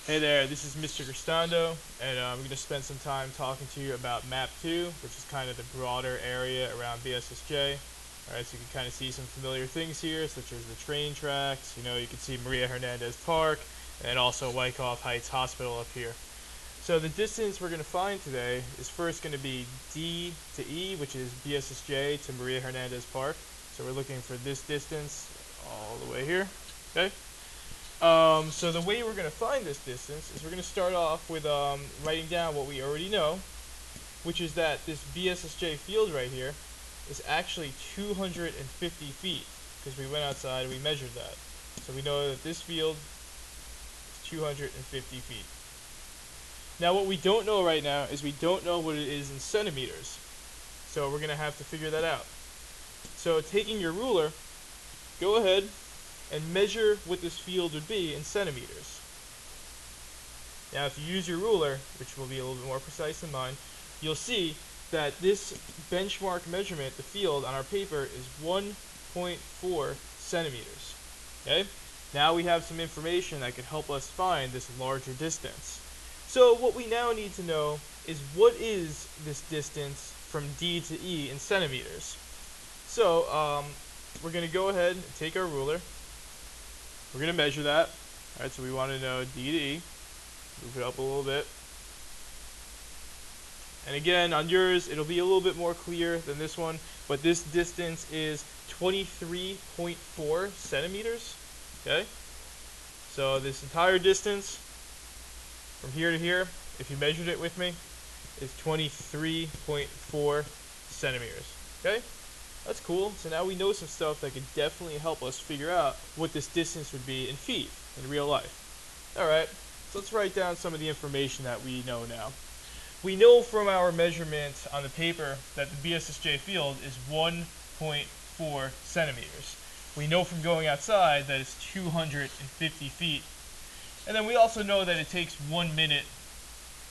Hey there, this is Mr. Cristando, and I'm going to spend some time talking to you about Map 2, which is kind of the broader area around BSSJ. Alright, so you can kind of see some familiar things here, such as the train tracks. You can see Maria Hernandez Park, and also Wyckoff Heights Hospital up here. So the distance we're going to find today is first going to be D to E, which is BSSJ to Maria Hernandez Park. So we're looking for this distance all the way here. Okay. So the way we're going to find this distance is we're going to start off with writing down what we already know, which is that this BSSJ field right here is actually 250 feet, because we went outside and we measured that. So we know that this field is 250 feet. Now what we don't know right now is we don't know what it is in centimeters. So we're going to have to figure that out. So taking your ruler, go ahead and measure what this field would be in centimeters. Now if you use your ruler, which will be a little bit more precise than mine, you'll see that this benchmark measurement, the field on our paper, is 1.4 centimeters. Okay? Now we have some information that could help us find this larger distance. So what we now need to know is what is this distance from D to E in centimeters. So we're going to go ahead and take our ruler. We're going to measure that. Alright, so we want to know D to E. Move it up a little bit. And again, on yours, it'll be a little bit more clear than this one, but this distance is 23.4 centimeters. Okay? So this entire distance from here to here, if you measured it with me, is 23.4 centimeters. Okay? That's cool. So now we know some stuff that could definitely help us figure out what this distance would be in feet in real life. Alright, so let's write down some of the information that we know now. We know from our measurement on the paper that the BSSJ field is 1.4 centimeters. We know from going outside that it's 250 feet. And then we also know that it takes 1 minute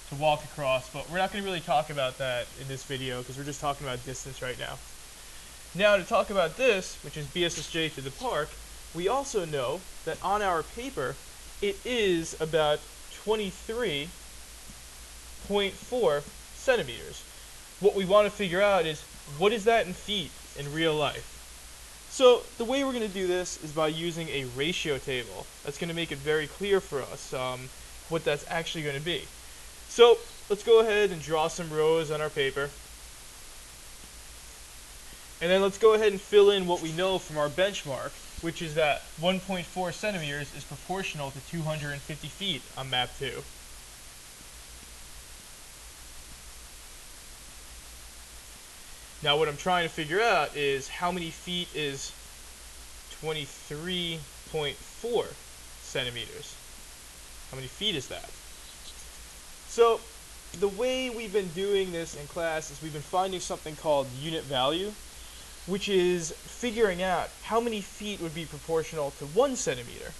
to walk across, but we're not going to really talk about that in this video because we're just talking about distance right now. Now to talk about this, which is BSSJ to the park, we also know that on our paper it is about 23.4 centimeters. What we want to figure out is what is that in feet in real life. So the way we're going to do this is by using a ratio table. That's going to make it very clear for us what that's actually going to be. So let's go ahead and draw some rows on our paper. And then let's go ahead and fill in what we know from our benchmark, which is that 1.4 centimeters is proportional to 250 feet on map 2. Now what I'm trying to figure out is how many feet is 23.4 centimeters. How many feet is that? So the way we've been doing this in class is we've been finding something called unit value, which is figuring out how many feet would be proportional to 1 centimeter.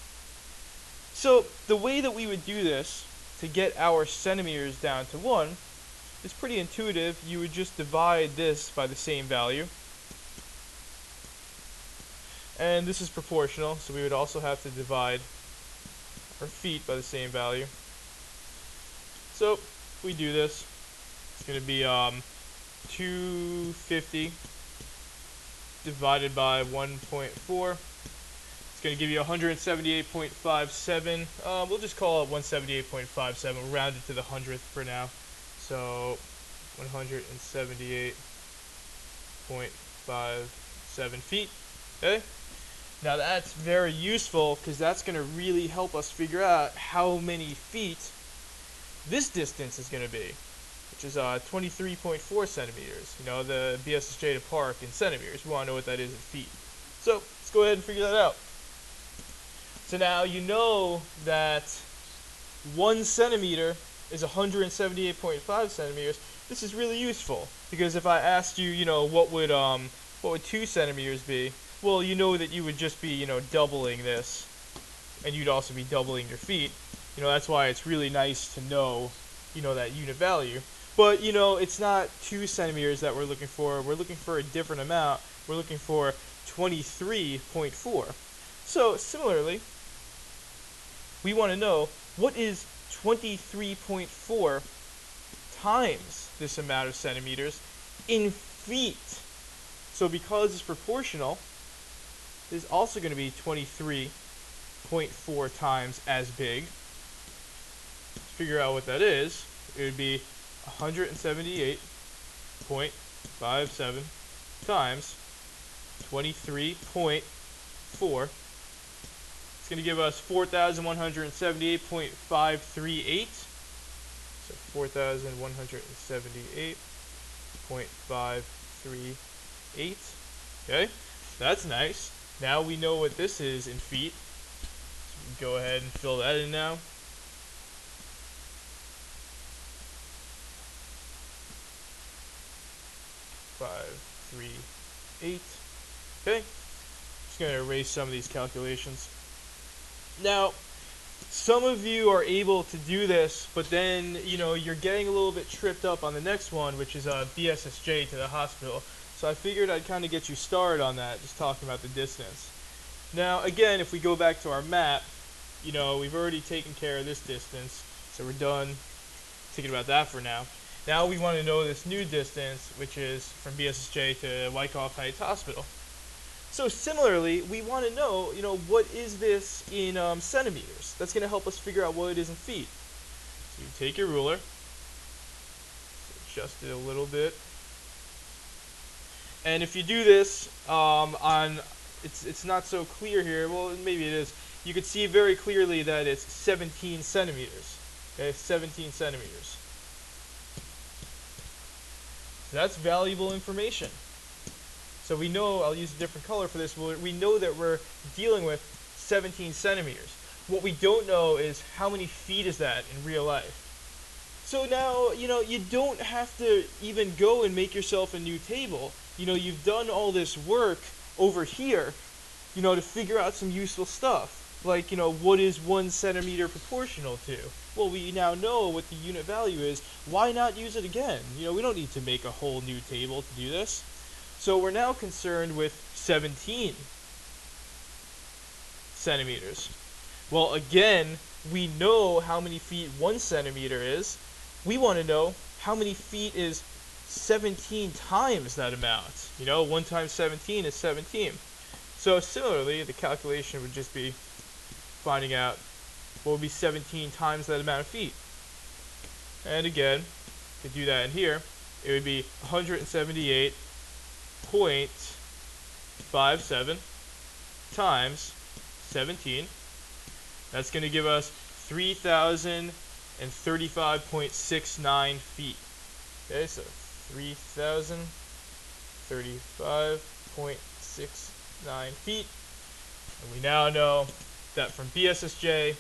So the way that we would do this to get our centimeters down to 1 is pretty intuitive. You would just divide this by the same value. And this is proportional, so we would also have to divide our feet by the same value. So if we do this, it's going to be 250 divided by 1.4. It's going to give you 178.57. We'll just call it 178.57. We'll round it to the hundredth for now. So 178.57 feet. Okay? Now that's very useful because that's going to really help us figure out how many feet this distance is going to be, which is 23.4 centimeters. The BSSJ to park in centimeters. We want to know what that is in feet. So let's go ahead and figure that out. So now you know that 1 centimeter is 178.5 centimeters. This is really useful because if I asked you, what would 2 centimeters be? Well, you know that you would just be, doubling this, and you'd also be doubling your feet. That's why it's really nice to know, that unit value. But, it's not 2 centimeters that we're looking for. We're looking for a different amount. We're looking for 23.4. So, similarly, we want to know what is 23.4 times this amount of centimeters in feet. So because it's proportional, it is also going to be 23.4 times as big. To figure out what that is, it would be 178.57 times 23.4. It's going to give us 4,178.538. So 4,178.538. Okay, that's nice. Now we know what this is in feet. So we can go ahead and fill that in now. .538. Okay, just going to erase some of these calculations. Now, some of you are able to do this, but then, you're getting a little bit tripped up on the next one, which is BSSJ to the hospital. So I figured I'd kind of get you started on that, just talking about the distance. Now, again, if we go back to our map, we've already taken care of this distance, so we're done thinking about that for now. Now we want to know this new distance, which is from BSSJ to Wyckoff Heights Hospital. So similarly, we want to know, what is this in centimeters? That's going to help us figure out what it is in feet. So you take your ruler, adjust it a little bit, and if you do this it's not so clear here. Well, maybe it is. You can see very clearly that it's 17 centimeters. Okay, 17 centimeters. So that's valuable information. So we know, I'll use a different color for this, we know that we're dealing with 17 centimeters. What we don't know is how many feet is that in real life. So now, you don't have to even go and make yourself a new table. You've done all this work over here, to figure out some useful stuff. Like, what is 1 centimeter proportional to? Well, we now know what the unit value is. Why not use it again? We don't need to make a whole new table to do this. So we're now concerned with 17 centimeters. Well, again, we know how many feet 1 centimeter is. We want to know how many feet is 17 times that amount. 1 times 17 is 17. So similarly, the calculation would just be finding out what would be 17 times that amount of feet. And again, to do that in here, it would be 178.57 times 17. That's going to give us 3,035.69 feet. Okay, so 3,035.69 feet. And we now know that from BSSJ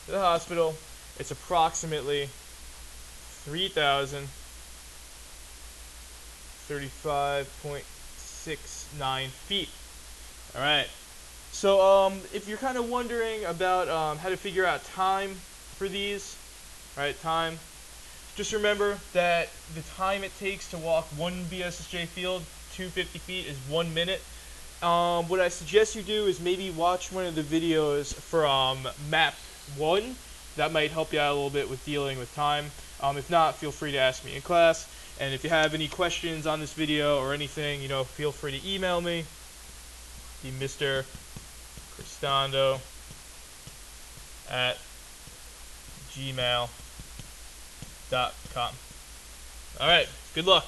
to the hospital, it's approximately 3,035.69 feet. All right. So if you're kind of wondering about how to figure out time for these, right? Time. Just remember that the time it takes to walk 1 BSSJ field, 250 feet, is 1 minute. What I suggest you do is maybe watch one of the videos from Map 1. That might help you out a little bit with dealing with time. If not, feel free to ask me in class. And if you have any questions on this video or anything, feel free to email me. Be Mr. Cristando at gmail.com. All right, good luck.